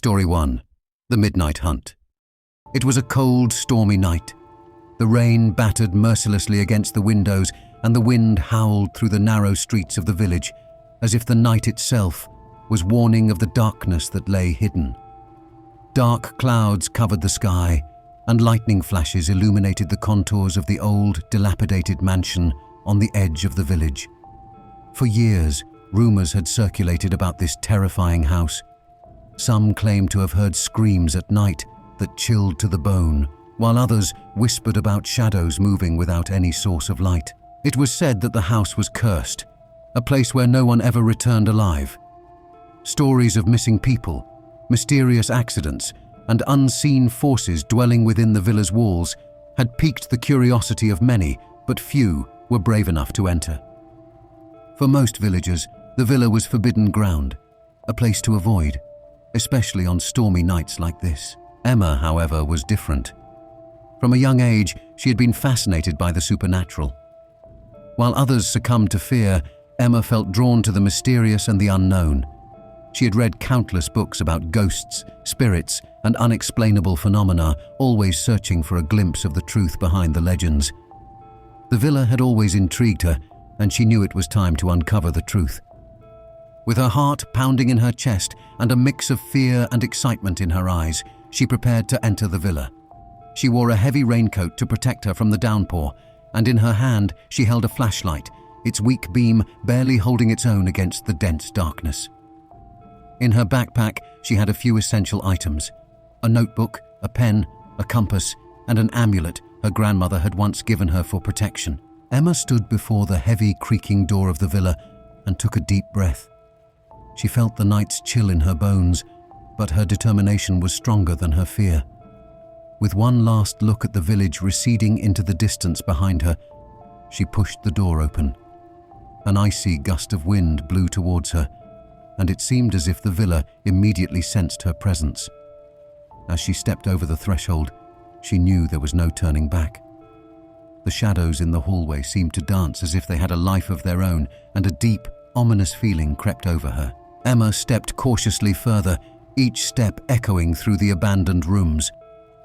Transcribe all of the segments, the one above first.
Story 1. The Midnight Hunt. It was a cold, stormy night. The rain battered mercilessly against the windows and the wind howled through the narrow streets of the village, as if the night itself was warning of the darkness that lay hidden. Dark clouds covered the sky, and lightning flashes illuminated the contours of the old, dilapidated mansion on the edge of the village. For years, rumors had circulated about this terrifying house. Some claimed to have heard screams at night that chilled to the bone, while others whispered about shadows moving without any source of light. It was said that the house was cursed, a place where no one ever returned alive. Stories of missing people, mysterious accidents, and unseen forces dwelling within the villa's walls had piqued the curiosity of many, but few were brave enough to enter. For most villagers, the villa was forbidden ground, a place to avoid, especially on stormy nights like this. Emma, however, was different. From a young age, she had been fascinated by the supernatural. While others succumbed to fear, Emma felt drawn to the mysterious and the unknown. She had read countless books about ghosts, spirits, and unexplainable phenomena, always searching for a glimpse of the truth behind the legends. The villa had always intrigued her, and she knew it was time to uncover the truth. With her heart pounding in her chest and a mix of fear and excitement in her eyes, she prepared to enter the villa. She wore a heavy raincoat to protect her from the downpour, and in her hand she held a flashlight, its weak beam barely holding its own against the dense darkness. In her backpack, she had a few essential items: a notebook, a pen, a compass, and an amulet her grandmother had once given her for protection. Emma stood before the heavy, creaking door of the villa and took a deep breath. She felt the night's chill in her bones, but her determination was stronger than her fear. With one last look at the village receding into the distance behind her, she pushed the door open. An icy gust of wind blew towards her, and it seemed as if the villa immediately sensed her presence. As she stepped over the threshold, she knew there was no turning back. The shadows in the hallway seemed to dance as if they had a life of their own, and a deep, ominous feeling crept over her. Emma stepped cautiously further, each step echoing through the abandoned rooms.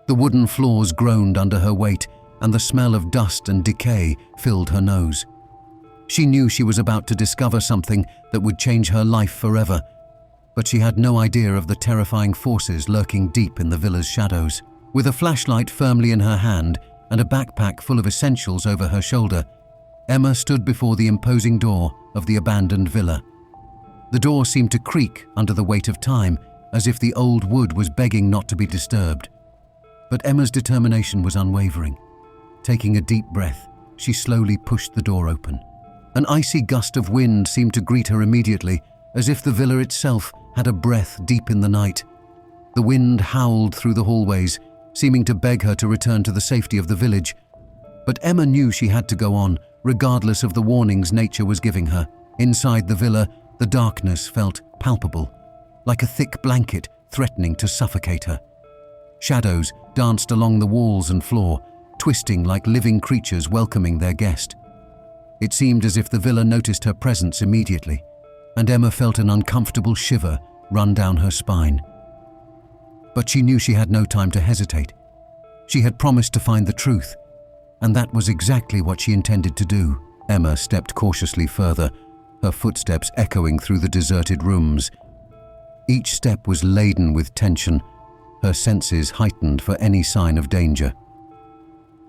The wooden floors groaned under her weight, and the smell of dust and decay filled her nose. She knew she was about to discover something that would change her life forever, but she had no idea of the terrifying forces lurking deep in the villa's shadows. With a flashlight firmly in her hand and a backpack full of essentials over her shoulder, Emma stood before the imposing door of the abandoned villa. The door seemed to creak under the weight of time, as if the old wood was begging not to be disturbed. But Emma's determination was unwavering. Taking a deep breath, she slowly pushed the door open. An icy gust of wind seemed to greet her immediately, as if the villa itself had a breath deep in the night. The wind howled through the hallways, seeming to beg her to return to the safety of the village. But Emma knew she had to go on, regardless of the warnings nature was giving her. Inside the villa, the darkness felt palpable, like a thick blanket threatening to suffocate her. Shadows danced along the walls and floor, twisting like living creatures welcoming their guest. It seemed as if the villa noticed her presence immediately, and Emma felt an uncomfortable shiver run down her spine. But she knew she had no time to hesitate. She had promised to find the truth, and that was exactly what she intended to do. Emma stepped cautiously further, her footsteps echoing through the deserted rooms. Each step was laden with tension, her senses heightened for any sign of danger.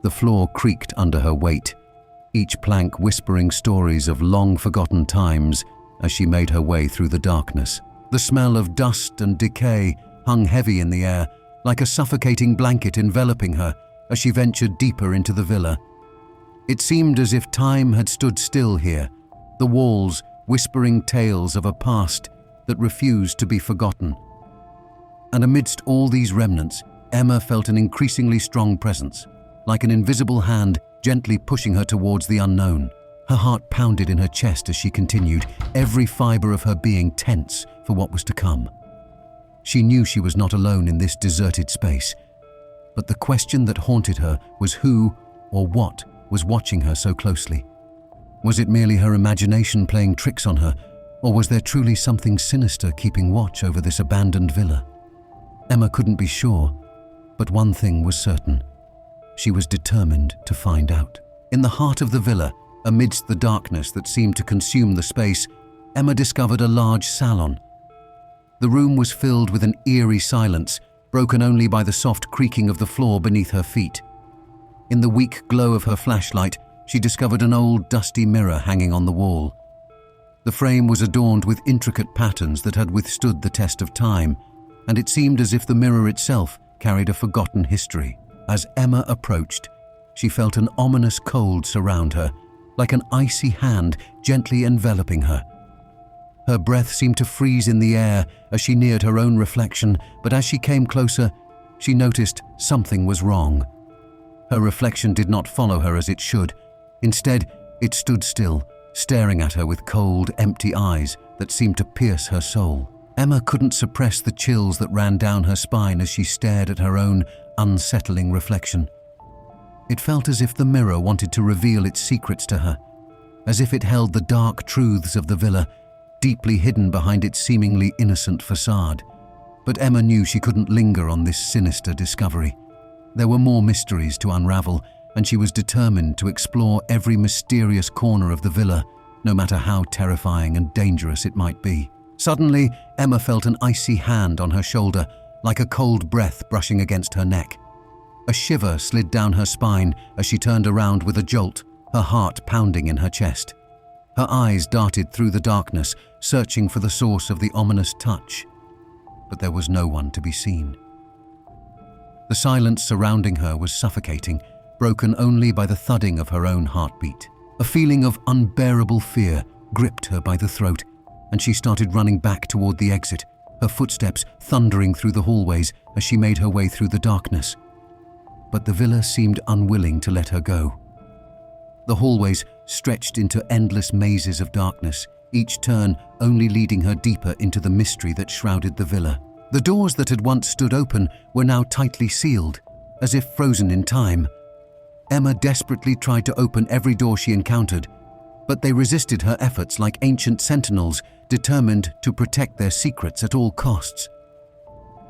The floor creaked under her weight, each plank whispering stories of long-forgotten times as she made her way through the darkness. The smell of dust and decay hung heavy in the air, like a suffocating blanket enveloping her as she ventured deeper into the villa. It seemed as if time had stood still here, the walls whispering tales of a past that refused to be forgotten. And amidst all these remnants, Emma felt an increasingly strong presence, like an invisible hand gently pushing her towards the unknown. Her heart pounded in her chest as she continued, every fiber of her being tense for what was to come. She knew she was not alone in this deserted space, but the question that haunted her was who or what was watching her so closely. Was it merely her imagination playing tricks on her, or was there truly something sinister keeping watch over this abandoned villa? Emma couldn't be sure, but one thing was certain. She was determined to find out. In the heart of the villa, amidst the darkness that seemed to consume the space, Emma discovered a large salon. The room was filled with an eerie silence, broken only by the soft creaking of the floor beneath her feet. In the weak glow of her flashlight, she discovered an old dusty mirror hanging on the wall. The frame was adorned with intricate patterns that had withstood the test of time, and it seemed as if the mirror itself carried a forgotten history. As Emma approached, she felt an ominous cold surround her, like an icy hand gently enveloping her. Her breath seemed to freeze in the air as she neared her own reflection, but as she came closer, she noticed something was wrong. Her reflection did not follow her as it should. Instead, it stood still, staring at her with cold, empty eyes that seemed to pierce her soul. Emma couldn't suppress the chills that ran down her spine as she stared at her own unsettling reflection. It felt as if the mirror wanted to reveal its secrets to her, as if it held the dark truths of the villa, deeply hidden behind its seemingly innocent facade. But Emma knew she couldn't linger on this sinister discovery. There were more mysteries to unravel, and she was determined to explore every mysterious corner of the villa, no matter how terrifying and dangerous it might be. Suddenly, Emma felt an icy hand on her shoulder, like a cold breath brushing against her neck. A shiver slid down her spine as she turned around with a jolt, her heart pounding in her chest. Her eyes darted through the darkness, searching for the source of the ominous touch. But there was no one to be seen. The silence surrounding her was suffocating, broken only by the thudding of her own heartbeat. A feeling of unbearable fear gripped her by the throat, and she started running back toward the exit, her footsteps thundering through the hallways as she made her way through the darkness. But the villa seemed unwilling to let her go. The hallways stretched into endless mazes of darkness, each turn only leading her deeper into the mystery that shrouded the villa. The doors that had once stood open were now tightly sealed, as if frozen in time. Emma desperately tried to open every door she encountered, but they resisted her efforts like ancient sentinels determined to protect their secrets at all costs.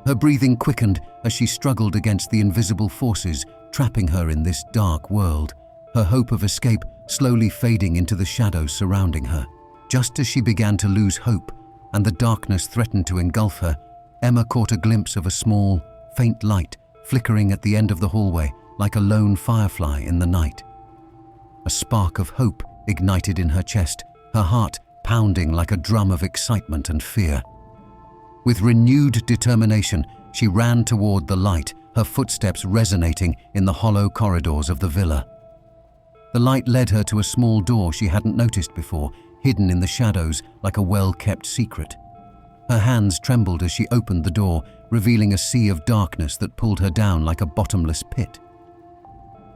Her breathing quickened as she struggled against the invisible forces trapping her in this dark world, her hope of escape slowly fading into the shadows surrounding her. Just as she began to lose hope and the darkness threatened to engulf her, Emma caught a glimpse of a small, faint light flickering at the end of the hallway like a lone firefly in the night. A spark of hope ignited in her chest, her heart pounding like a drum of excitement and fear. With renewed determination, she ran toward the light, her footsteps resonating in the hollow corridors of the villa. The light led her to a small door she hadn't noticed before, hidden in the shadows like a well-kept secret. Her hands trembled as she opened the door, revealing a sea of darkness that pulled her down like a bottomless pit.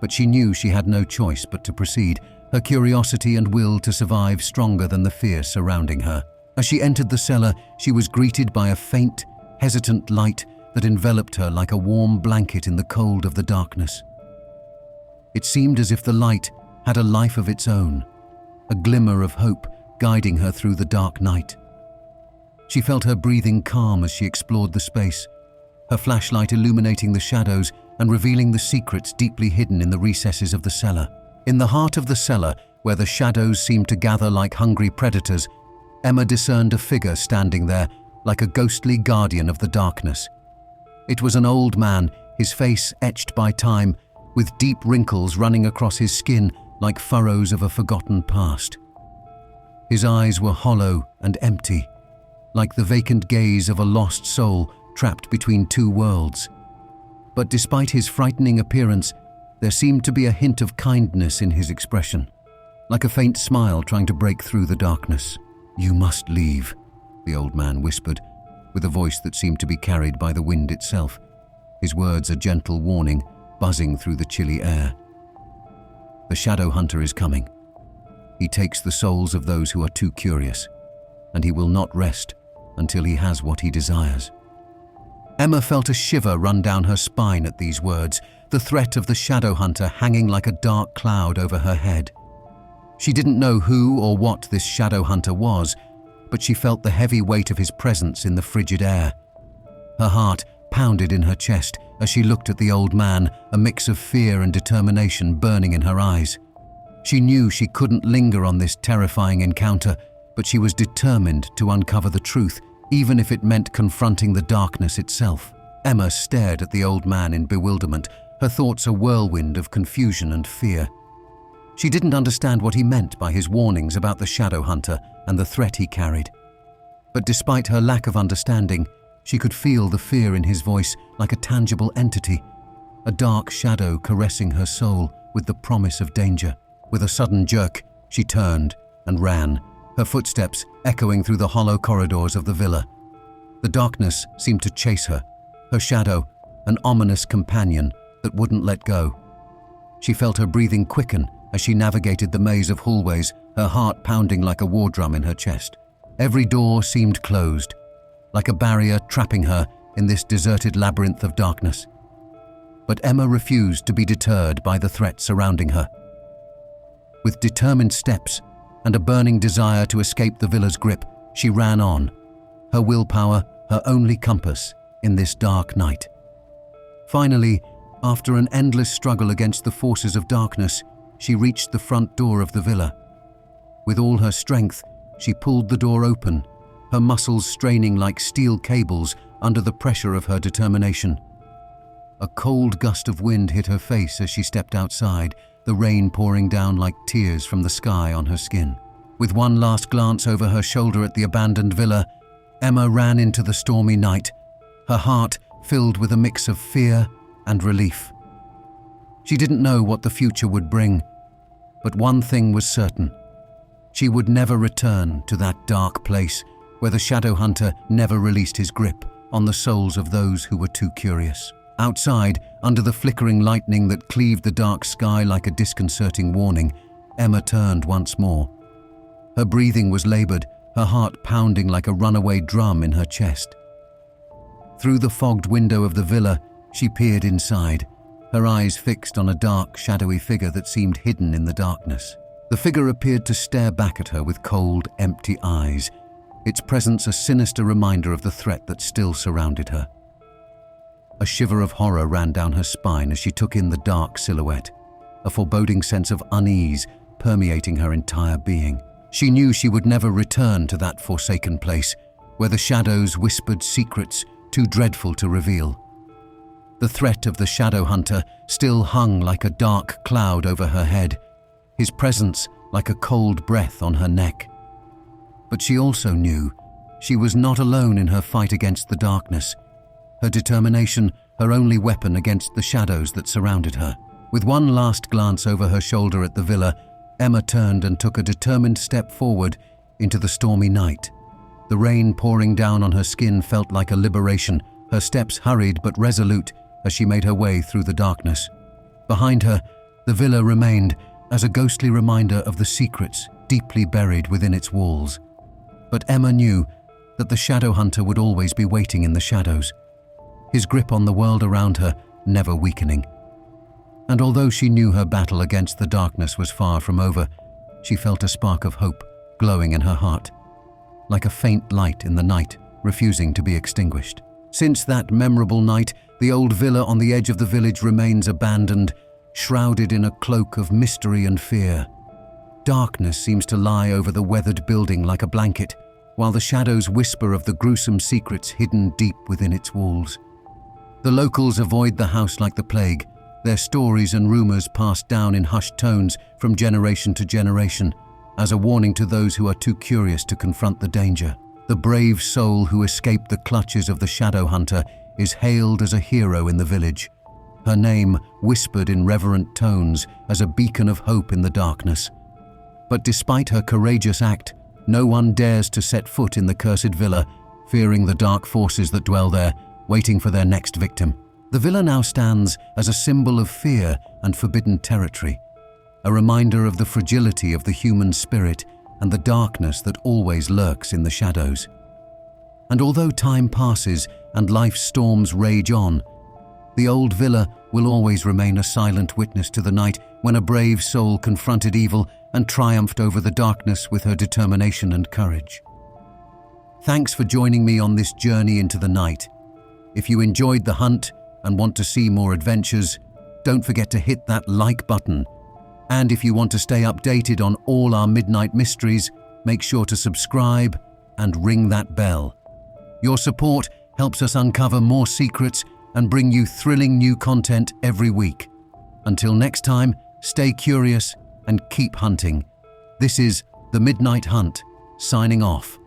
But she knew she had no choice but to proceed, her curiosity and will to survive stronger than the fear surrounding her. As she entered the cellar, she was greeted by a faint, hesitant light that enveloped her like a warm blanket in the cold of the darkness. It seemed as if the light had a life of its own, a glimmer of hope guiding her through the dark night. She felt her breathing calm as she explored the space, her flashlight illuminating the shadows and revealing the secrets deeply hidden in the recesses of the cellar. In the heart of the cellar, where the shadows seemed to gather like hungry predators, Emma discerned a figure standing there like a ghostly guardian of the darkness. It was an old man, his face etched by time, with deep wrinkles running across his skin like furrows of a forgotten past. His eyes were hollow and empty, like the vacant gaze of a lost soul trapped between two worlds. But despite his frightening appearance, there seemed to be a hint of kindness in his expression, like a faint smile trying to break through the darkness. "You must leave," the old man whispered, with a voice that seemed to be carried by the wind itself, his words a gentle warning buzzing through the chilly air. "The shadow hunter is coming. He takes the souls of those who are too curious, and he will not rest until he has what he desires." Emma felt a shiver run down her spine at these words, the threat of the shadow hunter hanging like a dark cloud over her head. She didn't know who or what this shadow hunter was, but she felt the heavy weight of his presence in the frigid air. Her heart pounded in her chest as she looked at the old man, a mix of fear and determination burning in her eyes. She knew she couldn't linger on this terrifying encounter, but she was determined to uncover the truth, even if it meant confronting the darkness itself. Emma stared at the old man in bewilderment, her thoughts a whirlwind of confusion and fear. She didn't understand what he meant by his warnings about the shadow hunter and the threat he carried. But despite her lack of understanding, she could feel the fear in his voice like a tangible entity, a dark shadow caressing her soul with the promise of danger. With a sudden jerk, she turned and ran, her footsteps echoing through the hollow corridors of the villa. The darkness seemed to chase her, her shadow, an ominous companion that wouldn't let go. She felt her breathing quicken as she navigated the maze of hallways, her heart pounding like a war drum in her chest. Every door seemed closed, like a barrier trapping her in this deserted labyrinth of darkness. But Emma refused to be deterred by the threat surrounding her. With determined steps and a burning desire to escape the villa's grip, she ran on, her willpower her only compass in this dark night. Finally, after an endless struggle against the forces of darkness, she reached the front door of the villa. With all her strength, she pulled the door open, her muscles straining like steel cables under the pressure of her determination. A cold gust of wind hit her face as she stepped outside, the rain pouring down like tears from the sky on her skin. With one last glance over her shoulder at the abandoned villa, Emma ran into the stormy night, her heart filled with a mix of fear and relief. She didn't know what the future would bring, but one thing was certain. She would never return to that dark place where the shadow hunter never released his grip on the souls of those who were too curious. Outside, under the flickering lightning that cleaved the dark sky like a disconcerting warning, Emma turned once more. Her breathing was labored, her heart pounding like a runaway drum in her chest. Through the fogged window of the villa, she peered inside, her eyes fixed on a dark, shadowy figure that seemed hidden in the darkness. The figure appeared to stare back at her with cold, empty eyes, its presence a sinister reminder of the threat that still surrounded her. A shiver of horror ran down her spine as she took in the dark silhouette, a foreboding sense of unease permeating her entire being. She knew she would never return to that forsaken place, where the shadows whispered secrets too dreadful to reveal. The threat of the shadow hunter still hung like a dark cloud over her head, his presence like a cold breath on her neck. But she also knew she was not alone in her fight against the darkness, her determination her only weapon against the shadows that surrounded her. With one last glance over her shoulder at the villa, Emma turned and took a determined step forward into the stormy night. The rain pouring down on her skin felt like a liberation, her steps hurried but resolute as she made her way through the darkness. Behind her, the villa remained as a ghostly reminder of the secrets deeply buried within its walls. But Emma knew that the shadow hunter would always be waiting in the shadows, his grip on the world around her never weakening. And although she knew her battle against the darkness was far from over, she felt a spark of hope glowing in her heart, like a faint light in the night, refusing to be extinguished. Since that memorable night, the old villa on the edge of the village remains abandoned, shrouded in a cloak of mystery and fear. Darkness seems to lie over the weathered building like a blanket, while the shadows whisper of the gruesome secrets hidden deep within its walls. The locals avoid the house like the plague, their stories and rumors passed down in hushed tones from generation to generation, as a warning to those who are too curious to confront the danger. The brave soul who escaped the clutches of the shadow hunter is hailed as a hero in the village, her name whispered in reverent tones as a beacon of hope in the darkness. But despite her courageous act, no one dares to set foot in the cursed villa, fearing the dark forces that dwell there, waiting for their next victim. The villa now stands as a symbol of fear and forbidden territory, a reminder of the fragility of the human spirit and the darkness that always lurks in the shadows. And although time passes and life's storms rage on, the old villa will always remain a silent witness to the night when a brave soul confronted evil and triumphed over the darkness with her determination and courage. Thanks for joining me on this journey into the night. If you enjoyed the hunt and want to see more adventures, don't forget to hit that like button. And if you want to stay updated on all our midnight mysteries, make sure to subscribe and ring that bell. Your support helps us uncover more secrets and bring you thrilling new content every week. Until next time, stay curious and keep hunting. This is The Midnight Hunt, signing off.